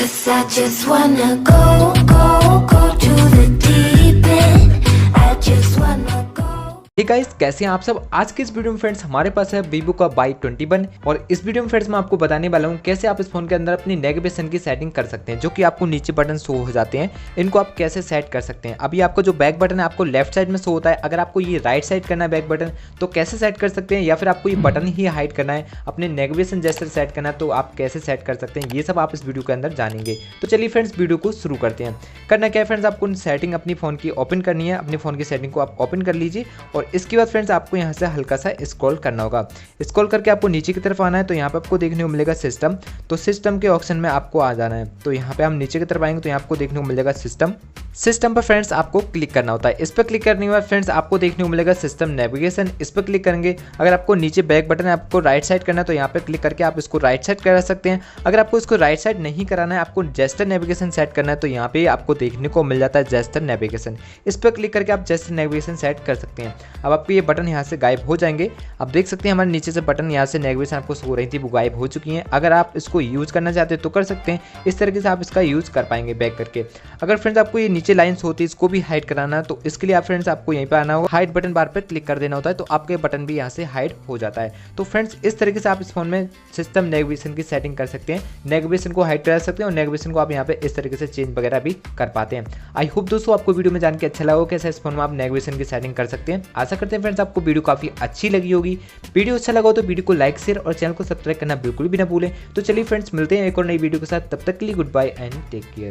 'Cause I just wanna go to the deep end. I just wanna go. Hey guys, कैसे हैं आप सब। आज के इस वीडियो में फ्रेंड्स हमारे पास है Vivo का Y21 और इस वीडियो में फ्रेंड्स मैं आपको बताने वाला हूं कैसे आप इस फोन के अंदर अपनी नेविगेशन की सेटिंग कर सकते हैं, जो कि आपको नीचे बटन शो हो जाते हैं। इनको आप कैसे सेट कर सकते हैं। अभी आपको जो बैक बटन है आपको लेफ्ट साइड में शो होता है। अगर आपको ये राइट साइड करना है बैक बटन तो कैसे सेट कर सकते हैं, या फिर आपको ये बटन ही हाइड करना है, अपने नेविगेशन जैसे सेट करना है तो आप कैसे सेट कर सकते हैं, ये सब आप इस वीडियो के अंदर जानेंगे। तो चलिए फ्रेंड्स वीडियो को शुरू करते हैं। करना क्या है फ्रेंड्स, आपको सेटिंग अपनी फोन की ओपन करनी है। अपने फोन की सेटिंग को आप ओपन कर लीजिए और इसके बाद फ्रेंड्स आपको यहाँ से हल्का सा स्क्रॉल करना होगा। स्क्रॉल करके आपको नीचे की तरफ आना है। तो यहाँ पे आपको देखने को मिलेगा सिस्टम। तो सिस्टम के ऑप्शन में आपको आ जाना है। तो यहाँ पे हम नीचे की तरफ आएंगे तो यहाँ आपको देखने को मिलेगा सिस्टम। सिस्टम पर फ्रेंड्स आपको क्लिक करना होता है। इस पर क्लिक करने के बाद फ्रेंड्स आपको देखने को मिलेगा सिस्टम नेविगेशन। इस पर क्लिक करेंगे। अगर आपको नीचे बैक बटन है आपको राइट साइड करना है तो यहाँ पे क्लिक करके आप इसको राइट साइड करा सकते हैं। अगर आपको इसको राइट साइड नहीं कराना है, आपको जेस्टर नेविगेशन सेट करना है तो यहाँ पे आपको देखने को मिल जाता है जेस्टर नेविगेशन। इस पर क्लिक करके आप जेस्टर नेविगेशन सेट कर सकते हैं। अब आपको ये बटन यहाँ से गायब हो जाएंगे। आप देख सकते हैं हमारे नीचे से बटन यहाँ से नेविगेशन आपको शो हो रही थी वो गायब हो चुकी हैं। अगर आप इसको यूज़ करना चाहते हैं तो कर सकते हैं। इस तरीके से आप इसका यूज़ कर पाएंगे बैक करके। अगर फ्रेंड्स आपको ये नीचे लाइन्स होती है इसको भी हाइड कराना है तो इसके लिए आप फ्रेंड्स आपको यहीं पे आना होगा, हाइड बटन बार पे क्लिक कर देना होता है तो आपके बटन भी यहाँ से हाइड हो जाता है। तो फ्रेंड्स इस तरीके से आप इस फोन में सिस्टम नेविगेशन की सेटिंग कर सकते हैं। नेविगेशन को हाइड करा सकते हैं और नेविगेशन को आप यहाँ पे इस तरीके से चेंज वगैरह भी कर पाते हैं। आई होप दोस्तों आपको वीडियो में जान के अच्छा लगा कैसे इस फोन में आप नेविगेशन की सेटिंग कर सकते हैं। आशा करते हैं फ्रेंड्स आपको वीडियो काफी अच्छी लगी होगी। वीडियो अच्छा लगा हो तो वीडियो को लाइक शेयर और चैनल को सब्सक्राइब करना बिल्कुल भी ना भूलें। तो चलिए फ्रेंड्स मिलते हैं एक और नई वीडियो के साथ। तब तक के लिए goodbye and take care.